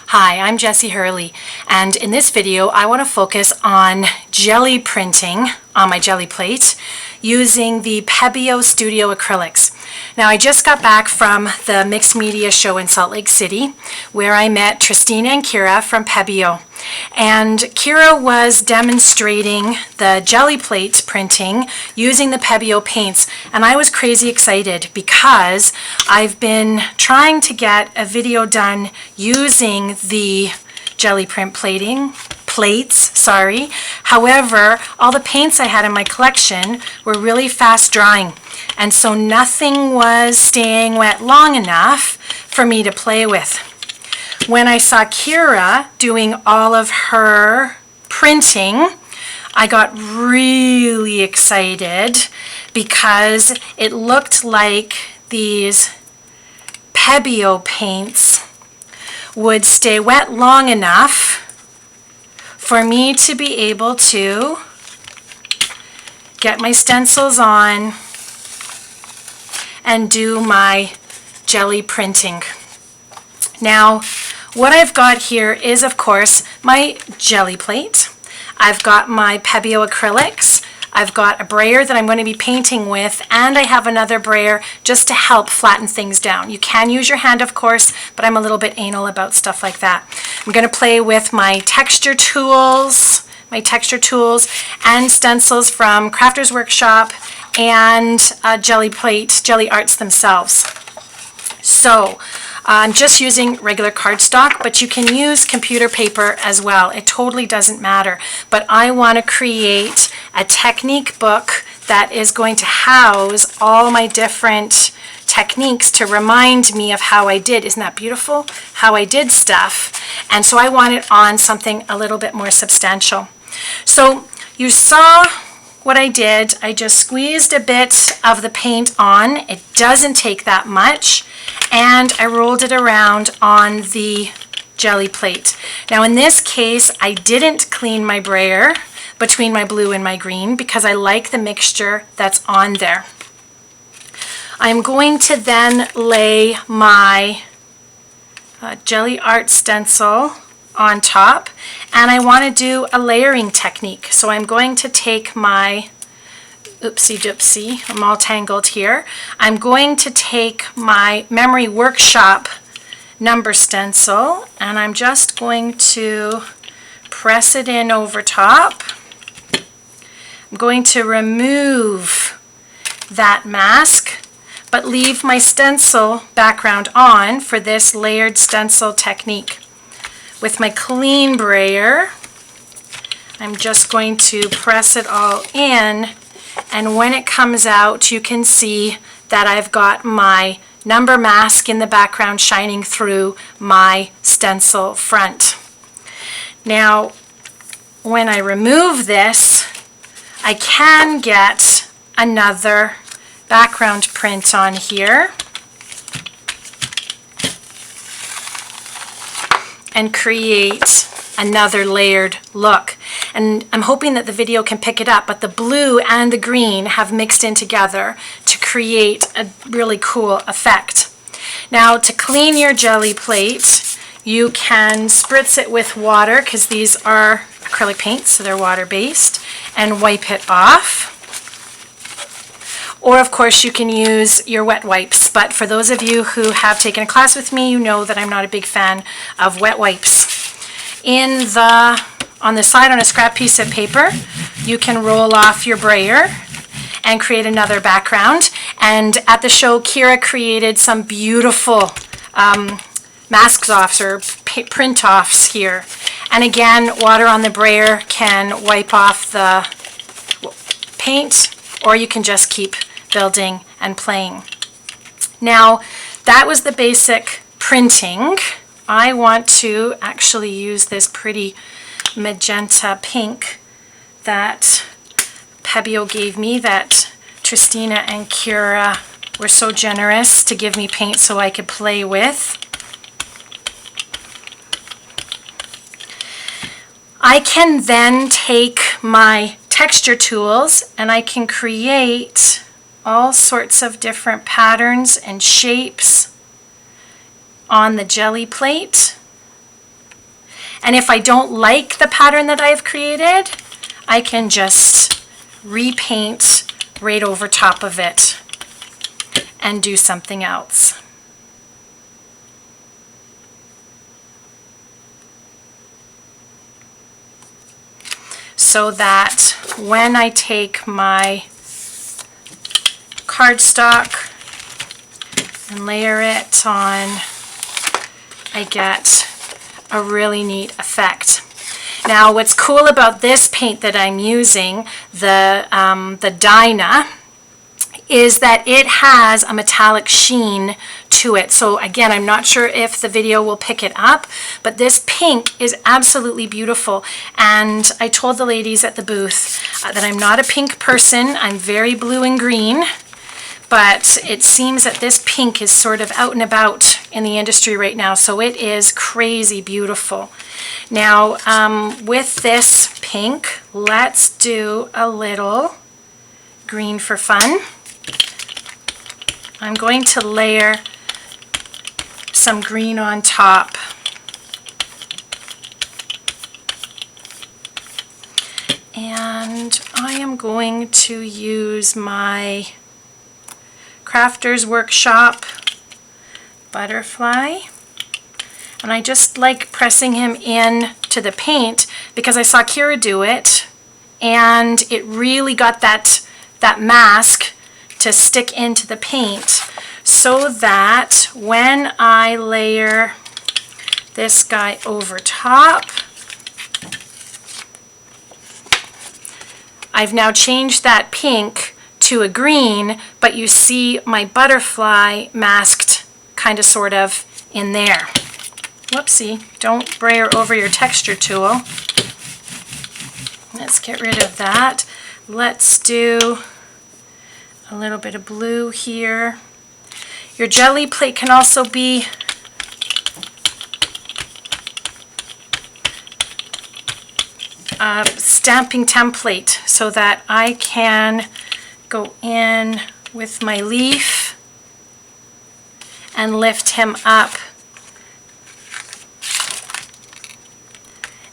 Hi, I'm Jessie Hurley, and in this video I want to focus on jelly printing on my jelly plate using the Pebeo Studio Acrylics. Now, I just got back from the Mixed Media show in Salt Lake City where I met Tristina and Kira from Pebeo. And Kira was demonstrating the jelly plate printing using the Pebeo paints, and I was crazy excited because I've been trying to get a video done using the jelly print plates. However, all the paints I had in my collection were really fast drying, and so nothing was staying wet long enough for me to play with. When I saw Kira doing all of her printing, I got really excited because it looked like these Pebeo paints would stay wet long enough for me to be able to get my stencils on and do my jelly printing. Now, what I've got here is, of course, my jelly plate. I've got my Pebeo Acrylics. I've got a brayer that I'm going to be painting with, and I have another brayer just to help flatten things down. You can use your hand, of course, but I'm a little bit anal about stuff like that. I'm going to play with my texture tools and stencils from Crafters Workshop and Gelli Arts themselves. So I'm just using regular cardstock, but you can use computer paper as well. It totally doesn't matter. But I want to create a technique book that is going to house all my different techniques to remind me of how I did. Isn't that beautiful? How I did stuff. And so I want it on something a little bit more substantial. So you saw what I did. I just squeezed a bit of the paint on. It doesn't take that much. And I rolled it around on the jelly plate. Now in this case, I didn't clean my brayer between my blue and my green because I like the mixture that's on there. I'm going to then lay my Gelli Arts stencil on top, and I want to do a layering technique. So I'm going to take my, oopsie doopsie, I'm all tangled here. I'm going to take my Memory Workshop number stencil, and I'm just going to press it in over top. I'm going to remove that mask, but leave my stencil background on for this layered stencil technique. With my clean brayer, I'm just going to press it all in, and when it comes out, you can see that I've got my number mask in the background shining through my stencil front. Now, when I remove this, I can get another background print on here and create another layered look. And I'm hoping that the video can pick it up, but the blue and the green have mixed in together to create a really cool effect. Now, to clean your jelly plate, you can spritz it with water, because these are acrylic paints, so they're water-based, and wipe it off. Or, of course, you can use your wet wipes, but for those of you who have taken a class with me, you know that I'm not a big fan of wet wipes. On the side on a scrap piece of paper, you can roll off your brayer and create another background. And at the show, Kira created some beautiful mask offs or print offs here. And again, water on the brayer can wipe off the paint, or you can just keep building and playing. Now, that was the basic printing. I want to actually use this pretty magenta pink that Pebeo gave me, that Tristina and Kira were so generous to give me paint so I could play with. I can then take my texture tools and I can create all sorts of different patterns and shapes on the jelly plate. And if I don't like the pattern that I've created, I can just repaint right over top of it and do something else. So that when I take my cardstock and layer it on, I get a really neat effect. Now what's cool about this paint that I'm using, the Dyna, is that it has a metallic sheen to it. So again, I'm not sure if the video will pick it up, but this pink is absolutely beautiful. And I told the ladies at the booth that I'm not a pink person. I'm very blue and green, but it seems that this pink is sort of out and about in the industry right now. So it is crazy beautiful. Now with this pink, let's do a little green for fun. I'm going to layer some green on top. And I am going to use my Crafter's Workshop butterfly. And I just like pressing him in to the paint because I saw Kira do it, and it really got that mask to stick into the paint, so that when I layer this guy over top, I've now changed that pink to a green, but you see my butterfly masked kind of sort of in there. Whoopsie, don't brayer over your texture tool. Let's get rid of that. Let's do a little bit of blue here. Your jelly plate can also be a stamping template so that I can go in with my leaf and lift him up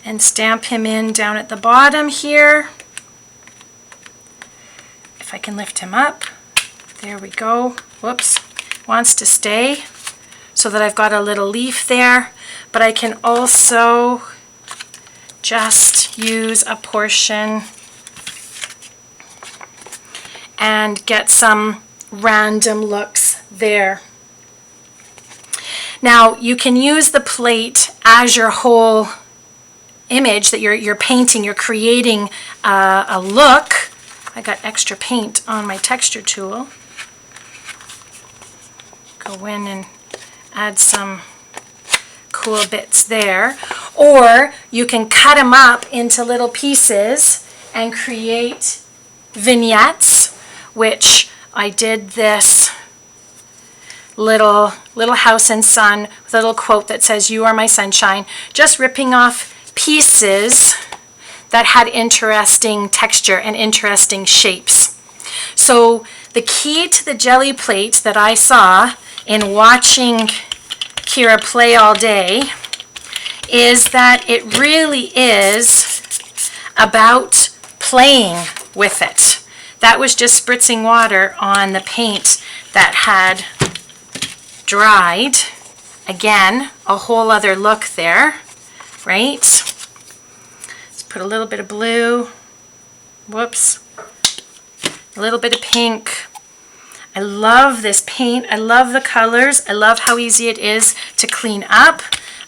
and stamp him in down at the bottom here. If I can lift him up, there we go. Whoops, wants to stay, so that I've got a little leaf there, but I can also just use a portion and get some random looks there. Now you can use the plate as your whole image that you're painting. You're creating a look. I got extra paint on my texture tool. Go in and add some cool bits there. Or you can cut them up into little pieces and create vignettes, which I did this little house and sun with a little quote that says, "You are my sunshine," just ripping off pieces that had interesting texture and interesting shapes. So the key to the jelly plate that I saw in watching Kira play all day is that it really is about playing with it. That was just spritzing water on the paint that had dried. Again, a whole other look there, right? Put a little bit of blue, whoops, a little bit of pink. I love this paint. I love the colors. I love how easy it is to clean up.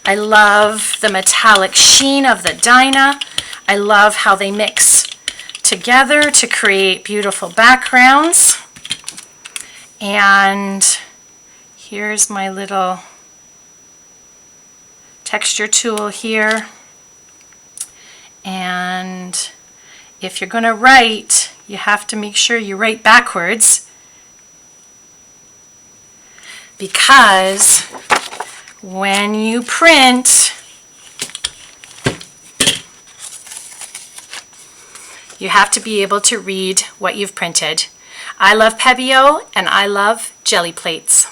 I love the metallic sheen of the Dyna. I love how they mix together to create beautiful backgrounds. And here's my little texture tool here. And if you're going to write, you have to make sure you write backwards, because when you print, you have to be able to read what you've printed. I love Pebeo and I love jelly plates.